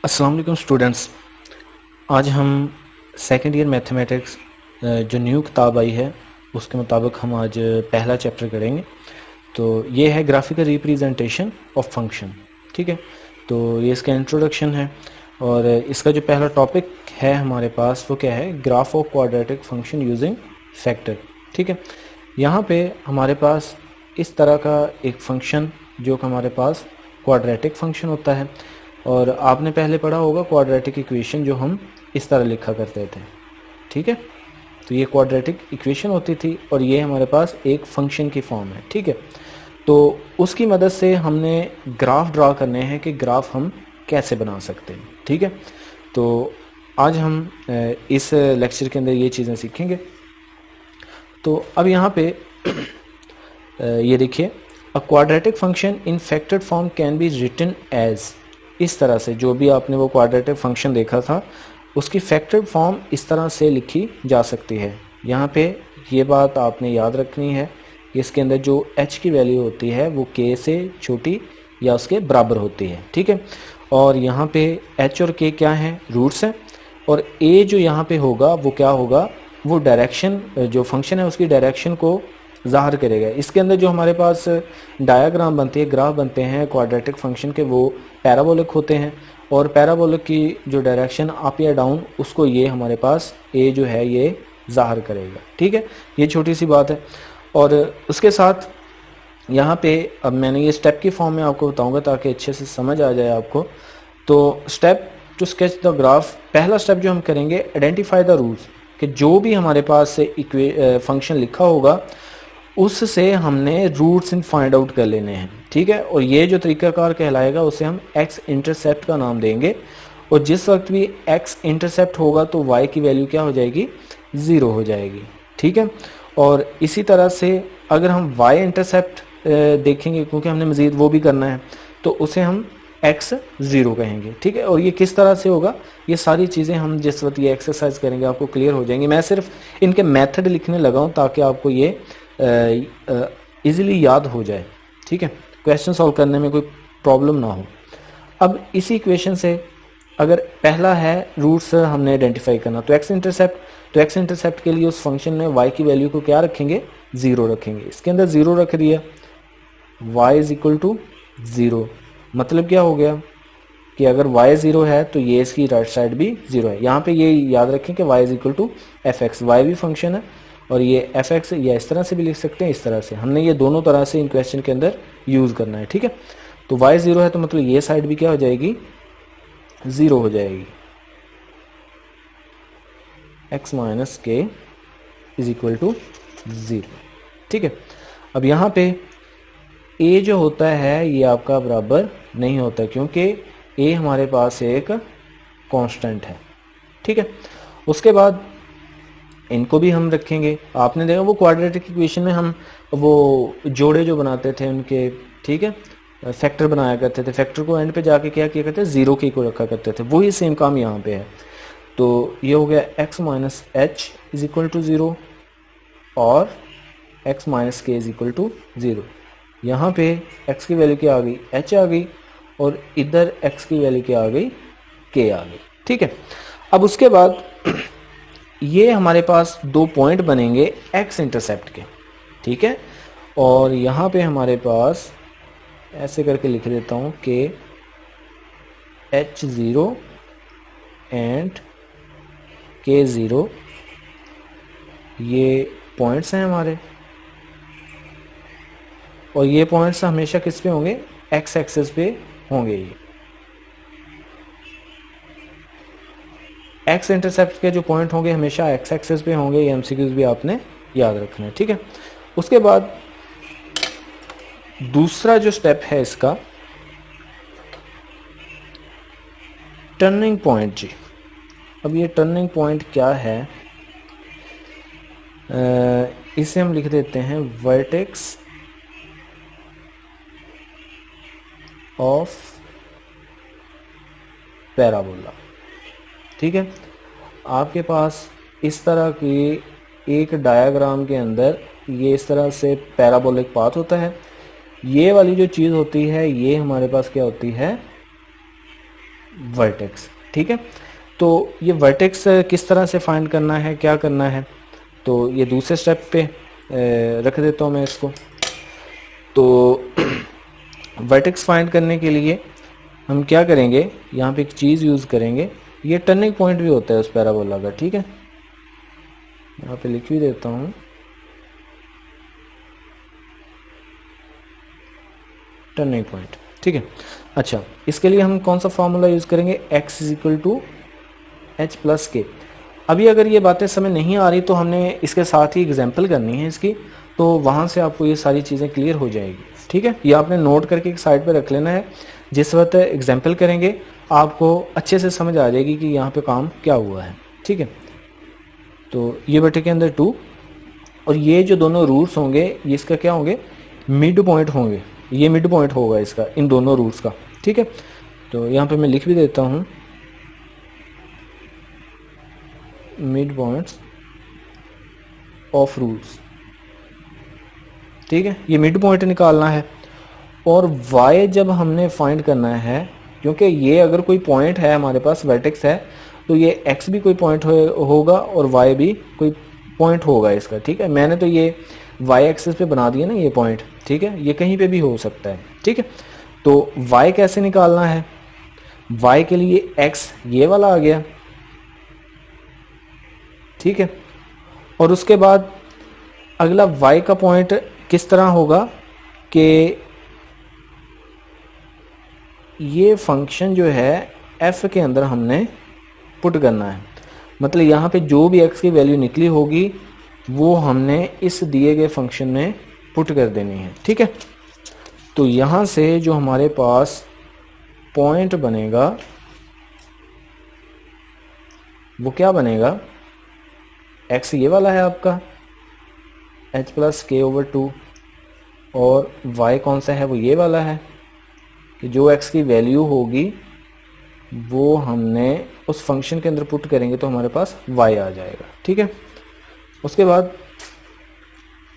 अस्सलाम वालेकुम स्टूडेंट्स। आज हम सेकेंड ईयर मैथमेटिक्स जो न्यू किताब आई है उसके मुताबिक हम आज पहला चैप्टर करेंगे। तो ये है ग्राफिकल रिप्रेजेंटेशन ऑफ फंक्शन। ठीक है, तो ये इसका इंट्रोडक्शन है और इसका जो पहला टॉपिक है हमारे पास वो क्या है, graph of quadratic function using factor. ठीक है, यहाँ पे हमारे पास इस तरह का एक फंक्शन जो कि हमारे पास क्वाड्रेटिक फंक्शन होता है और आपने पहले पढ़ा होगा क्वाड्रेटिक इक्वेशन जो हम इस तरह लिखा करते थे। ठीक है, तो ये क्वाड्रेटिक इक्वेशन होती थी और ये हमारे पास एक फंक्शन की फॉर्म है। ठीक है, तो उसकी मदद से हमने ग्राफ ड्रा करने हैं कि ग्राफ हम कैसे बना सकते हैं। ठीक है, तो आज हम इस लेक्चर के अंदर ये चीज़ें सीखेंगे। तो अब यहाँ पे ये देखिए, a quadratic function in factored form can be written as, इस तरह से जो भी आपने वो क्वाड्रेटिक फंक्शन देखा था उसकी फैक्टर्ड फॉर्म इस तरह से लिखी जा सकती है। यहाँ पे ये बात आपने याद रखनी है कि इसके अंदर जो h की वैल्यू होती है वो k से छोटी या उसके बराबर होती है। ठीक है, और यहाँ पे h और k क्या हैं, रूट्स हैं, और a जो यहाँ पे होगा वो क्या होगा, वो डायरेक्शन, जो फंक्शन है उसकी डायरेक्शन को ज़ाहिर करेगा। इसके अंदर जो हमारे पास डायग्राम बनती है, ग्राफ बनते हैं क्वाड्रेटिक फंक्शन के, वो पैराबोलिक होते हैं और पैराबोलिक की जो डायरेक्शन अप या डाउन उसको ये हमारे पास ए जो है ये ज़ाहिर करेगा। ठीक है, ये छोटी सी बात है। और उसके साथ यहाँ पे अब मैंने ये स्टेप की फॉर्म में आपको बताऊँगा ताकि अच्छे से समझ आ जाए आपको। तो step two sketch the graph, पहला स्टेप जो हम करेंगे, आइडेंटिफाई द रूट्स, कि जो भी हमारे पास फंक्शन लिखा होगा उससे हमने रूट्स इन फाइंड आउट कर लेने हैं। ठीक है, और ये जो तरीकाकार कहलाएगा उसे हम एक्स इंटरसेप्ट का नाम देंगे और जिस वक्त भी एक्स इंटरसेप्ट होगा तो वाई की वैल्यू क्या हो जाएगी, ज़ीरो हो जाएगी। ठीक है, और इसी तरह से अगर हम वाई इंटरसेप्ट देखेंगे, क्योंकि हमने मज़ीद वो भी करना है, तो उसे हम एक्स ज़ीरो कहेंगे। ठीक है, और ये किस तरह से होगा, ये सारी चीज़ें हम जिस वक्त ये एक्सरसाइज करेंगे आपको क्लियर हो जाएंगी। मैं सिर्फ इनके मेथड लिखने लगा हूँ ताकि आपको ये इजीली याद हो जाए। ठीक है, क्वेश्चन सॉल्व करने में कोई प्रॉब्लम ना हो। अब इसी इक्वेशन से अगर पहला है रूट्स हमने आइडेंटिफाई करना, तो एक्स इंटरसेप्ट, तो एक्स इंटरसेप्ट के लिए उस फंक्शन में वाई की वैल्यू को क्या रखेंगे, ज़ीरो रखेंगे। इसके अंदर ज़ीरो रख दिया, y is equal to zero, मतलब क्या हो गया कि अगर y ज़ीरो है तो ये इसकी राइट साइड भी ज़ीरो है। यहाँ पे ये याद रखें कि y is equal to f x, y भी फंक्शन है और ये एफ एक्स या इस तरह से भी लिख सकते हैं, इस तरह से हमने ये दोनों तरह से इन क्वेश्चन के अंदर यूज़ करना है। ठीक है, तो y ज़ीरो है तो मतलब ये साइड भी क्या हो जाएगी, ज़ीरो हो जाएगी। x minus k is equal to zero. ठीक है, अब यहाँ पे a जो होता है ये आपका बराबर नहीं होता क्योंकि a हमारे पास एक कांस्टेंट है। ठीक है, उसके बाद इनको भी हम रखेंगे। आपने देखा वो क्वाड्रेटिक इक्वेशन में हम वो जोड़े जो बनाते थे उनके, ठीक है, फैक्टर बनाया करते थे, फैक्टर को एंड पे जाके क्या किया करते थे, ज़ीरो की को रखा करते थे। वही सेम काम यहाँ पे है। तो ये हो गया x minus h is equal to zero और x minus k is equal to zero. यहाँ पे x की वैल्यू क्या आ गई, h आ गई, और इधर x की वैल्यू क्या आ गई, k आ गई। ठीक है, अब उसके बाद ये हमारे पास दो पॉइंट बनेंगे x इंटरसेप्ट के। ठीक है, और यहाँ पे हमारे पास ऐसे करके लिख देता हूँ कि h0 एंड k0 ये पॉइंट्स हैं हमारे, और ये पॉइंट्स हमेशा किस पे होंगे, x एक्सिस पे होंगे। ये x इंटरसेप्ट के जो पॉइंट होंगे हमेशा x एक्सिस पे होंगे। ये एमसीक्यूज भी आपने याद रखना है। ठीक है, उसके बाद दूसरा जो स्टेप है इसका, टर्निंग पॉइंट जी। अब ये टर्निंग पॉइंट क्या है, इसे हम लिख देते हैं वर्टेक्स ऑफ पैराबोला। ठीक है, आपके पास इस तरह की एक डायग्राम के अंदर ये इस तरह से पैराबोलिक पाथ होता है। ये वाली जो चीज़ होती है ये हमारे पास क्या होती है, वर्टेक्स। ठीक है, तो ये वर्टेक्स किस तरह से फाइंड करना है, क्या करना है, तो ये दूसरे स्टेप पे रख देता हूँ मैं इसको। तो वर्टेक्स फाइंड करने के लिए हम क्या करेंगे, यहाँ पे एक चीज़ यूज़ करेंगे, ये टर्निंग पॉइंट भी होता है उस पैराबोला का। ठीक है, यहाँ पे लिख भी देता हूँ, टर्निंग पॉइंट। ठीक है, अच्छा, इसके लिए हम कौन सा फार्मूला यूज़ करेंगे, x equal to h plus k. अभी अगर ये बातें समझ नहीं आ रही तो हमने इसके साथ ही एग्जाम्पल करनी है इसकी, तो वहाँ से आपको ये सारी चीज़ें क्लियर हो जाएगी। ठीक है, ये आपने नोट करके एक साइड पर रख लेना है, जिस वक्त एग्जाम्पल करेंगे आपको अच्छे से समझ आ जाएगी कि यहाँ पे काम क्या हुआ है। ठीक है, तो ये बटे के अंदर 2, और ये जो दोनों रूट्स होंगे ये इसका क्या होंगे, मिड पॉइंट होंगे, ये मिड पॉइंट होगा इसका, इन दोनों रूट्स का। ठीक है, तो यहाँ पे मैं लिख भी देता हूँ, मिड पॉइंट्स ऑफ रूट्स। ठीक है, ये मिड पॉइंट निकालना है। और y जब हमने फाइंड करना है, क्योंकि ये अगर कोई पॉइंट है हमारे पास, वर्टेक्स है, तो ये x भी कोई पॉइंट होगा और y भी कोई पॉइंट होगा इसका। ठीक है, मैंने तो ये y एक्सिस पे बना दिया ना ये पॉइंट। ठीक है, ये कहीं पे भी हो सकता है। ठीक है, तो y कैसे निकालना है, y के लिए x ये वाला आ गया। ठीक है, और उसके बाद अगला y का पॉइंट किस तरह होगा कि ये फंक्शन जो है f के अंदर हमने पुट करना है, मतलब यहाँ पे जो भी x की वैल्यू निकली होगी वो हमने इस दिए गए फंक्शन में पुट कर देनी है। ठीक है, तो यहाँ से जो हमारे पास पॉइंट बनेगा वो क्या बनेगा, x ये वाला है आपका h प्लस के ओवर 2, और y कौन सा है, वो ये वाला है कि जो x की वैल्यू होगी वो हमने उस फंक्शन के अंदर पुट करेंगे तो हमारे पास y आ जाएगा। ठीक है, उसके बाद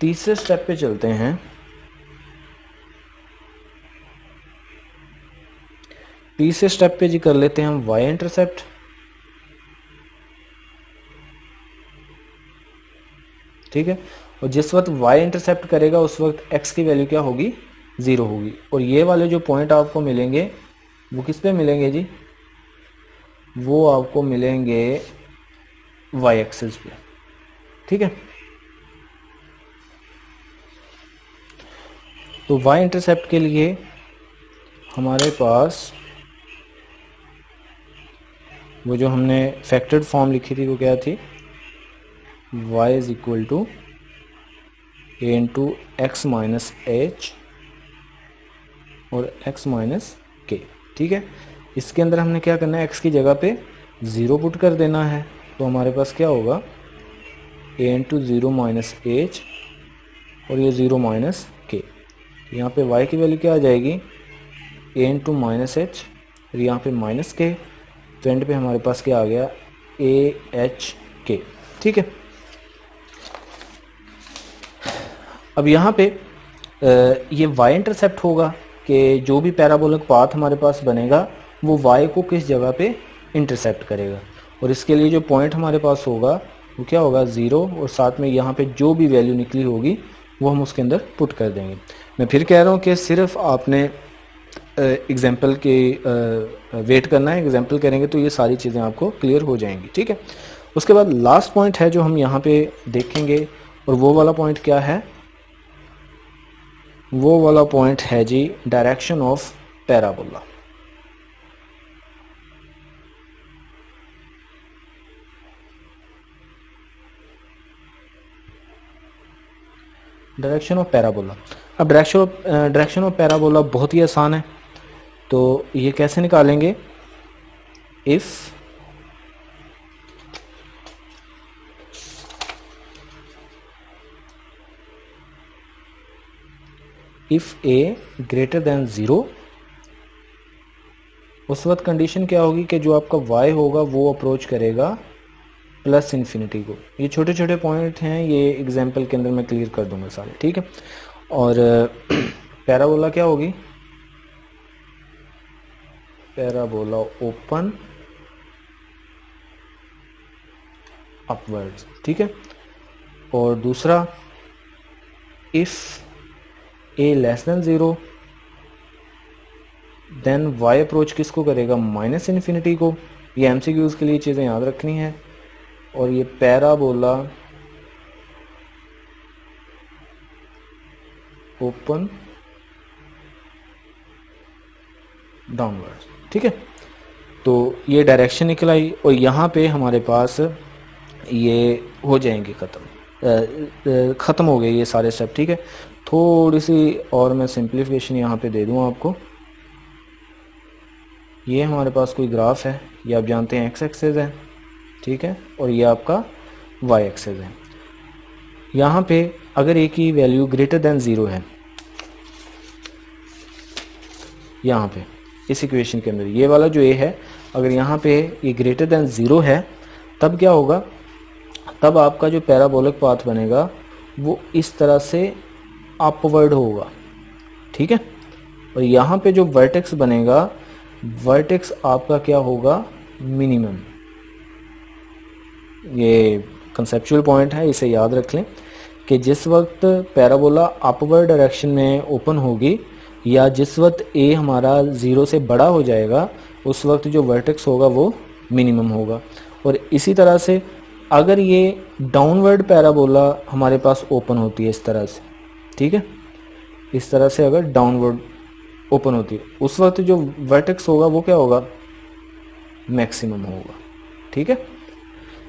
तीसरे स्टेप पे चलते हैं। तीसरे स्टेप पे जी कर लेते हैं हम y इंटरसेप्ट। ठीक है, और जिस वक्त y इंटरसेप्ट करेगा उस वक्त x की वैल्यू क्या होगी, 0 होगी। और ये वाले जो पॉइंट आपको मिलेंगे वो किस पे मिलेंगे जी, वो आपको मिलेंगे y एक्सिस पे। ठीक है, तो y इंटरसेप्ट के लिए हमारे पास वो जो हमने फैक्टर्ड फॉर्म लिखी थी वो क्या थी, y is equal to a into x minus h और x माइनस के। ठीक है, इसके अंदर हमने क्या करना है, x की जगह पे 0 पुट कर देना है, तो हमारे पास क्या होगा, a इंटू 0 माइनस एच और ये 0 माइनस के। यहाँ पे y की वैल्यू क्या आ जाएगी, a इंटू माइनस एच और यहाँ पे माइनस के, तो एंड पे हमारे पास क्या आ गया, a h k। ठीक है, अब यहाँ पे ये y इंटरसेप्ट होगा कि जो भी पैराबोलिक पाथ हमारे पास बनेगा वो y को किस जगह पे इंटरसेप्ट करेगा, और इसके लिए जो पॉइंट हमारे पास होगा वो क्या होगा, 0, और साथ में यहाँ पे जो भी वैल्यू निकली होगी वो हम उसके अंदर पुट कर देंगे। मैं फिर कह रहा हूँ कि सिर्फ आपने एग्जाम्पल के वेट करना है, एग्जाम्पल करेंगे तो ये सारी चीज़ें आपको क्लियर हो जाएंगी। ठीक है, उसके बाद लास्ट पॉइंट है जो हम यहाँ पे देखेंगे, और वो वाला पॉइंट क्या है, वो वाला पॉइंट है जी direction of parabola. Direction of parabola. अब डायरेक्शन ऑफ पैराबोला बहुत ही आसान है, तो ये कैसे निकालेंगे, इफ a ग्रेटर देन 0, उस वक्त कंडीशन क्या होगी कि जो आपका y होगा वो अप्रोच करेगा प्लस इन्फिनिटी को। ये छोटे छोटे पॉइंट हैं, ये एग्जाम्पल के अंदर मैं क्लियर कर दूंगा सारे। ठीक है, और पैराबोला क्या होगी, पैराबोला ओपन अपवर्ड्स, ठीक है। और दूसरा if a less than 0 then y approach किसको करेगा, माइनस इन्फिनिटी को। ये एमसीक्यूज के लिए चीज़ें याद रखनी है। और ये पैराबोला ओपन डाउनवर्ड्स, ठीक है। तो ये डायरेक्शन निकल आई और यहाँ पे हमारे पास ये हो जाएंगे ख़त्म हो गए ये सारे स्टेप, ठीक है। थोड़ी सी और मैं सिंप्लीफिकेशन यहाँ पे दे दूँ आपको। ये हमारे पास कोई ग्राफ है, ये आप जानते हैं एक्स एक्सेस है, ठीक है, और ये आपका वाई एक्सेस है। यहाँ पे अगर ए की वैल्यू ग्रेटर देन 0 है, यहाँ पे इस इक्वेशन के अंदर ये वाला जो ए है, अगर यहाँ पे ये ग्रेटर देन 0 है, तब क्या होगा, तब आपका जो पैराबोलिक पाथ बनेगा वो इस तरह से अपवर्ड होगा, ठीक है। और यहाँ पे जो वर्टेक्स बनेगा, वर्टेक्स आपका क्या होगा, मिनिमम। ये कंसेप्चुअल पॉइंट है, इसे याद रख लें कि जिस वक्त पैराबोला अपवर्ड डायरेक्शन में ओपन होगी या जिस वक्त ए हमारा 0 से बड़ा हो जाएगा, उस वक्त जो वर्टेक्स होगा वो मिनिमम होगा। और इसी तरह से अगर ये डाउनवर्ड पैराबोला हमारे पास ओपन होती है इस तरह से, ठीक है, इस तरह से अगर डाउनवर्ड ओपन होती है, उस वक्त जो वर्टेक्स होगा वो क्या होगा, मैक्सिमम होगा, ठीक है।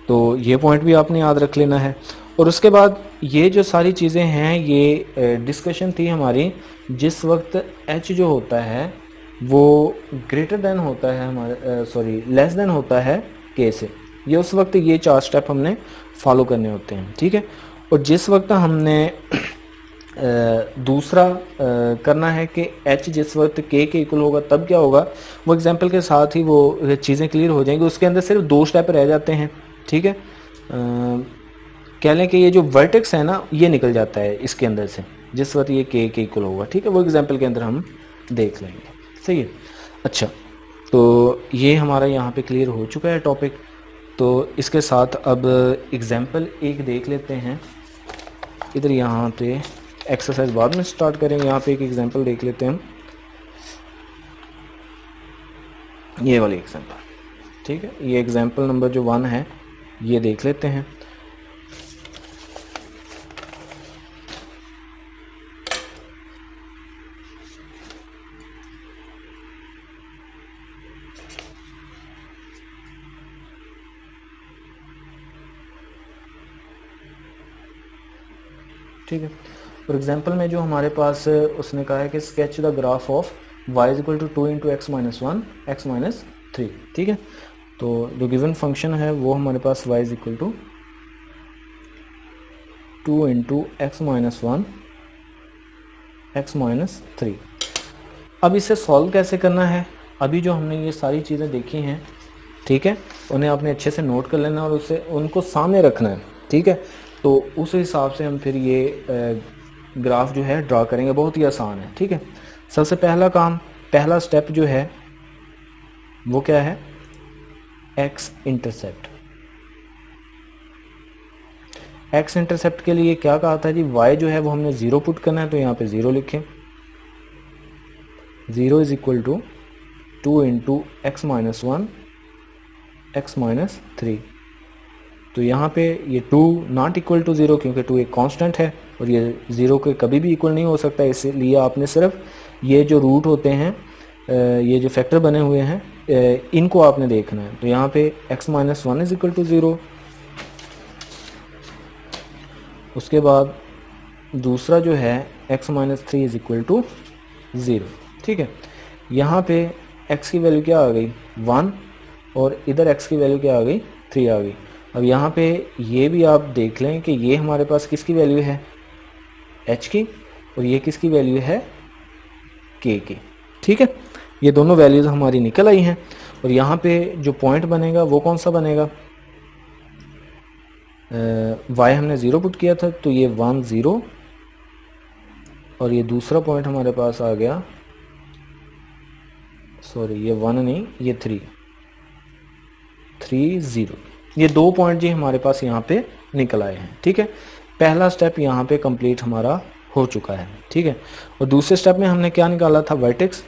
तो ये पॉइंट भी आपने याद रख लेना है। और उसके बाद ये जो सारी चीज़ें हैं, ये डिस्कशन थी हमारी जिस वक्त h जो होता है वो ग्रेटर देन होता है हमारे लेस देन होता है k से। ये उस वक्त ये 4 स्टेप हमने फॉलो करने होते हैं, ठीक है। और जिस वक्त हमने दूसरा करना है कि h जिस वक्त k के इक्वल होगा तब क्या होगा, वो एग्जांपल के साथ ही वो चीज़ें क्लियर हो जाएंगी। उसके अंदर सिर्फ 2 स्टेप रह जाते हैं, ठीक है। कह लें कि ये जो वर्टेक्स है ना, ये निकल जाता है इसके अंदर से जिस वक्त ये k के इक्वल होगा, ठीक है। वो एग्जांपल के अंदर हम देख लेंगे, सही है। अच्छा, तो ये हमारा यहाँ पे क्लियर हो चुका है टॉपिक। तो इसके साथ अब एग्जांपल एक देख लेते हैं। इधर यहाँ पे एक्सरसाइज बाद में स्टार्ट करेंगे, यहाँ पे एक एग्जांपल देख लेते हैं हम, ये वाली एग्जांपल, ठीक है। ये एग्जांपल नंबर जो 1 है ये देख लेते हैं। ठीक है। फॉर एग्जांपल में जो हमारे पास उसने कहा है कि sketch the graph of y is equal to 2 into x minus 1 x minus 3, ठीक है। तो जो गिवन फंक्शन है वो हमारे पास y is equal to 2 into x minus 1 x minus 3। अब इसे सॉल्व कैसे करना है, अभी जो हमने ये सारी चीज़ें देखी हैं, ठीक है, उन्हें आपने अच्छे से नोट कर लेना और उससे उनको सामने रखना है, ठीक है। तो उस हिसाब से हम फिर ये ग्राफ जो है ड्रा करेंगे, बहुत ही आसान है, ठीक है। सबसे पहला काम, पहला स्टेप जो है वो क्या है, एक्स इंटरसेप्ट। एक्स इंटरसेप्ट के लिए क्या कहा था जी, y जो है वो हमने 0 पुट करना है, तो यहाँ पे 0 लिखें। 0 is equal to 2 into x minus 1 x minus 3। तो यहाँ पे ये 2 नॉट इक्वल टू 0 क्योंकि 2 एक कांस्टेंट है और ये 0 के कभी भी इक्वल नहीं हो सकता, इसलिए आपने सिर्फ ये जो रूट होते हैं, ये जो फैक्टर बने हुए हैं, इनको आपने देखना है। तो यहाँ पे x minus 1 is equal to 0। उसके बाद दूसरा जो है x minus 3 is equal to 0, ठीक है। यहाँ पे x की वैल्यू क्या आ गई, 1, और इधर x की वैल्यू क्या आ गई, 3 आ गई। अब यहाँ पे ये भी आप देख लें कि ये हमारे पास किसकी वैल्यू है, h की, और ये किसकी वैल्यू है, k की, ठीक है। ये दोनों वैल्यूज़ हमारी निकल आई हैं। और यहाँ पे जो पॉइंट बनेगा वो कौन सा बनेगा, y हमने 0 पुट किया था, तो ये 1 0, और ये दूसरा पॉइंट हमारे पास आ गया, सॉरी ये 1 नहीं, ये 3 3 0, ये 2 पॉइंट जी हमारे पास यहाँ पे निकल आए हैं। ठीक है, पहला स्टेप यहाँ पे कंप्लीट हमारा हो चुका है। ठीक है, और दूसरे स्टेप में हमने क्या निकाला था, वर्टेक्स।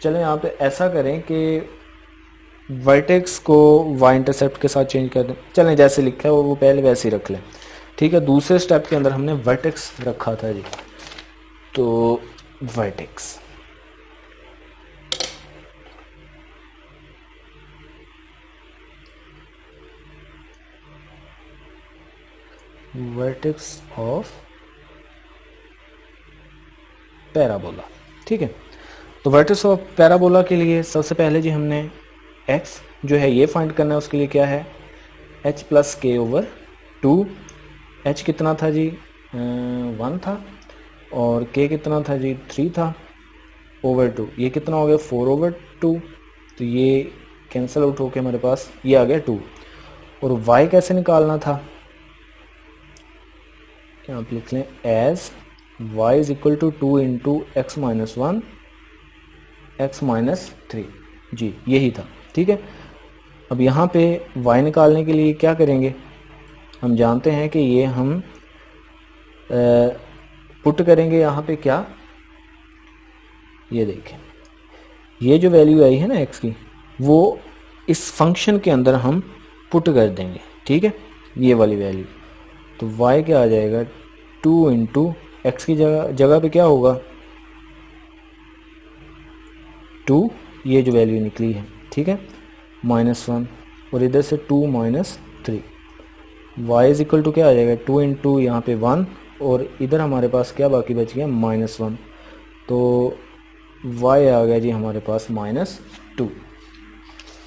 चलें यहाँ पे ऐसा करें कि वर्टेक्स को वाई इंटरसेप्ट के साथ चेंज कर दें। चलें जैसे लिखा है वो पहले वैसे ही रख लें। ठीक है, दूसरे स्टेप के अंदर हमने वर्टेक्स रखा था जी, तो वर्टेक्स वर्टेक्स ऑफ पैराबोला। ठीक है, तो वर्टेक्स ऑफ पैराबोला के लिए सबसे पहले जी हमने x जो है ये फाइंड करना है। उसके लिए क्या है, h प्लस के ओवर 2। h कितना था जी, 1 था, और k कितना था जी, 3 था, ओवर 2। ये कितना हो गया, 4 ओवर 2, तो ये कैंसिल आउट होके हमारे पास ये आ गया 2। और y कैसे निकालना था, यहाँ पे लिख लें as y is equal to 2 into x minus 1 x minus 3 जी, यही था। ठीक है, अब यहाँ पे y निकालने के लिए क्या करेंगे, हम जानते हैं कि ये हम पुट करेंगे यहाँ पे क्या, ये देखें ये जो वैल्यू आई है ना x की, वो इस फंक्शन के अंदर हम पुट कर देंगे। ठीक है, ये वाली वैल्यू, तो y क्या आ जाएगा, 2 इंटू एक्स की जगह पे क्या होगा 2, ये जो वैल्यू निकली है। ठीक है, -1, और इधर से 2 minus 3, y is equal to क्या आ जाएगा, 2 इंटू यहाँ पे 1, और इधर हमारे पास क्या बाकी बच गया, -1, तो y आ गया जी हमारे पास -2।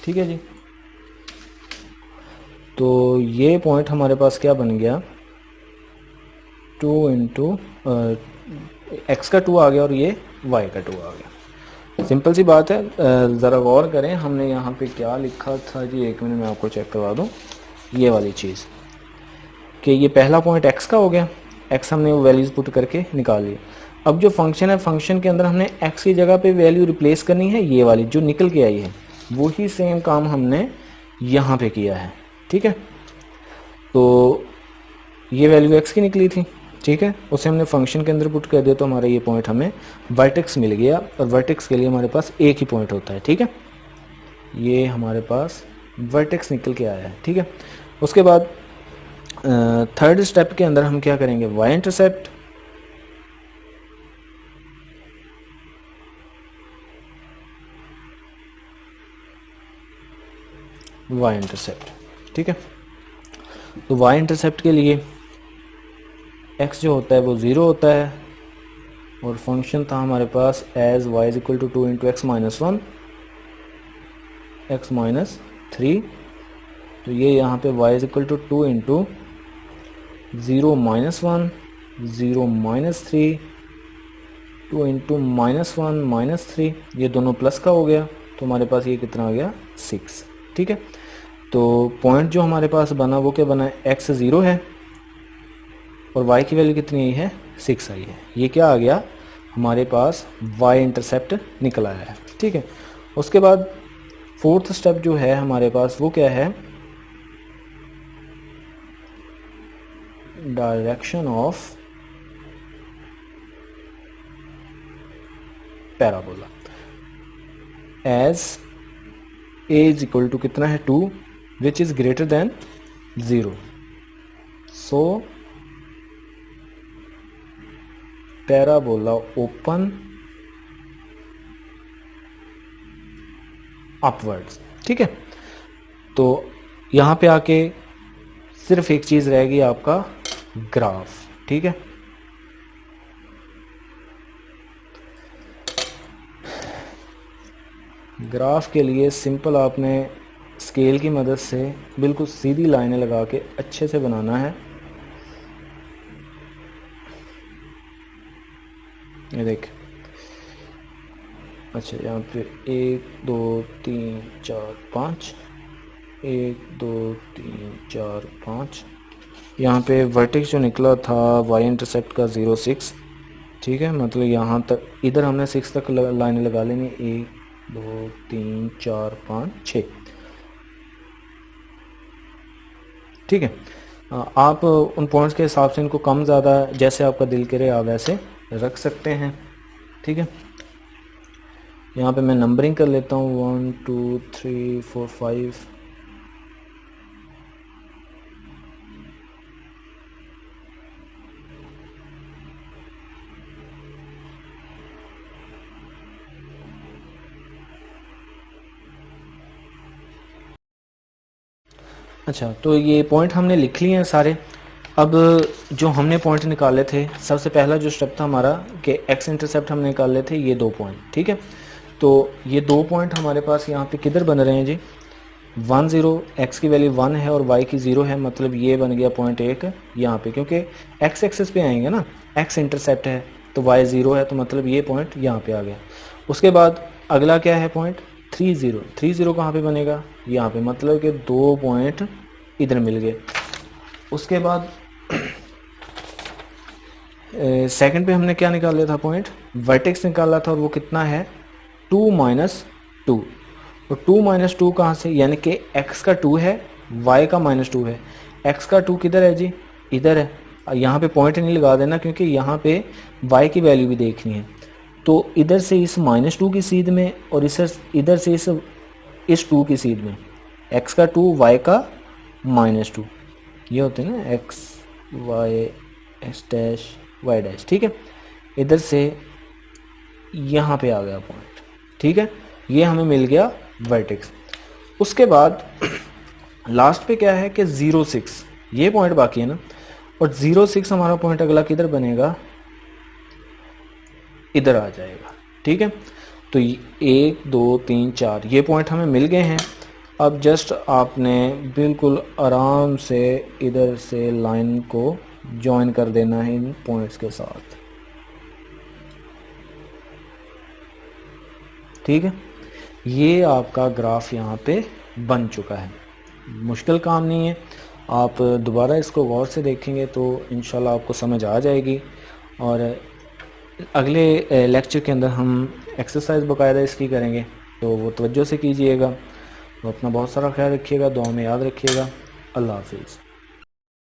ठीक है जी, तो ये पॉइंट हमारे पास क्या बन गया, 2 इंटू एक्स का 2 आ गया और ये y का 2 आ गया। सिंपल सी बात है, ज़रा गौर करें हमने यहाँ पे क्या लिखा था जी, एक मिनट में आपको चेक करवा दूँ ये वाली चीज़, कि ये पहला पॉइंट x का हो गया, x हमने वो वैल्यूज़ पुट करके निकाल लिया। अब जो फंक्शन है, फंक्शन के अंदर हमने x की जगह पे वैल्यू रिप्लेस करनी है, ये वाली जो निकल के आई है, वही सेम काम हमने यहाँ पे किया है। ठीक है, तो ये वैल्यू x की निकली थी, ठीक है, उसे हमने फंक्शन के अंदर पुट कर दिया, तो हमारा ये पॉइंट हमें वर्टेक्स मिल गया। और वर्टेक्स के लिए हमारे पास एक ही पॉइंट होता है। ठीक है, ये हमारे पास वर्टेक्स निकल के आया है। ठीक है, उसके बाद थर्ड स्टेप के अंदर हम क्या करेंगे, y इंटरसेप्ट, y इंटरसेप्ट। ठीक है, तो y इंटरसेप्ट के लिए x जो होता है वो 0 होता है, और फंक्शन था हमारे पास as y is equal to 2 into x minus 1 x minus 3, तो ये यहाँ पे y is equal to 2 into 0 minus 1 0 minus 3 2 into -1 -3, ये दोनों प्लस का हो गया, तो हमारे पास ये कितना आ गया 6। ठीक है, तो पॉइंट जो हमारे पास बना वो क्या बना है, x 0 है और y की वैल्यू कितनी आई है 6 आई है। ये क्या आ गया हमारे पास y इंटरसेप्ट निकल आया है। ठीक है, उसके बाद फोर्थ स्टेप जो है हमारे पास वो क्या है, direction of parabola as a is equal to कितना है 2 which is greater than 0, so parabola open upwards. ठीक है, तो यहाँ पे आके सिर्फ एक चीज़ रहेगी आपका ग्राफ। ठीक है, ग्राफ के लिए सिंपल आपने स्केल की मदद से बिल्कुल सीधी लाइनें लगा के अच्छे से बनाना है। ये देख, अच्छा यहाँ पे 1 2 3 4 5 1 2 3 4 5, यहाँ पे वर्टेक्स जो निकला था y इंटरसेप्ट का 0 6। ठीक है, मतलब यहाँ तक इधर हमने 6 तक लाइन लगा लेनी, 1 2 3 4 5 6। ठीक है, आप उन पॉइंट्स के हिसाब से इनको कम ज़्यादा जैसे आपका दिल करे आप वैसे रख सकते हैं। ठीक है, यहाँ पे मैं नंबरिंग कर लेता हूँ 1 2 3 4 5। अच्छा, तो ये पॉइंट हमने लिख लिए हैं सारे। अब जो हमने पॉइंट निकाले थे, सबसे पहला जो स्टेप था हमारा कि एक्स इंटरसेप्ट हमने निकाले थे ये 2 पॉइंट। ठीक है, तो ये 2 पॉइंट हमारे पास यहाँ पे किधर बन रहे हैं जी, 1 0, एक्स की वैल्यू 1 है और वाई की 0 है, मतलब ये बन गया पॉइंट 1 यहाँ पे, क्योंकि एक्स एक्सेस पे आएंगे ना, एक्स इंटरसेप्ट है तो वाई 0 है, तो मतलब ये पॉइंट यहाँ पे आ गया। उसके बाद अगला क्या है पॉइंट 3 0, 3 0 कहाँ पे बनेगा, यहाँ पे, मतलब कि 2 पॉइंट इधर मिल गए। उसके बाद सेकंड पे हमने क्या निकाल लिया था पॉइंट, वर्टेक्स निकाला था, और वो कितना है 2 -2। तो 2 -2 कहाँ से, यानी कि x का 2 है, y का -2 है। x का 2 किधर है जी, इधर है। यहाँ पे पॉइंट नहीं लगा देना क्योंकि यहाँ पे y की वैल्यू भी देखनी है। तो इधर से इस -2 की सीध में और इधर से इस 2 की सीध में, x का 2 y का -2, ये होते हैं ना x y x dash y dash. ठीक है, इधर से यहाँ पे आ गया पॉइंट। ठीक है, ये हमें मिल गया वर्टेक्स। उसके बाद लास्ट पे क्या है कि 0 6, ये पॉइंट बाकी है ना, और 0 6 हमारा पॉइंट अगला किधर बनेगा, इधर आ जाएगा। ठीक है, तो 1 2 3 4 ये पॉइंट हमें मिल गए हैं। अब जस्ट आपने बिल्कुल आराम से इधर से लाइन को ज्वाइन कर देना है इन पॉइंट्स के साथ। ठीक है, ये आपका ग्राफ यहाँ पे बन चुका है, मुश्किल काम नहीं है। आप दोबारा इसको गौर से देखेंगे तो इंशाल्लाह आपको समझ आ जाएगी। और अगले लेक्चर के अंदर हम एक्सरसाइज बाकायदा इसकी करेंगे, तो वो तवज्जो से कीजिएगा। तो अपना बहुत सारा ख्याल रखिएगा, दुआ में याद रखिएगा। अल्लाह हाफिज़।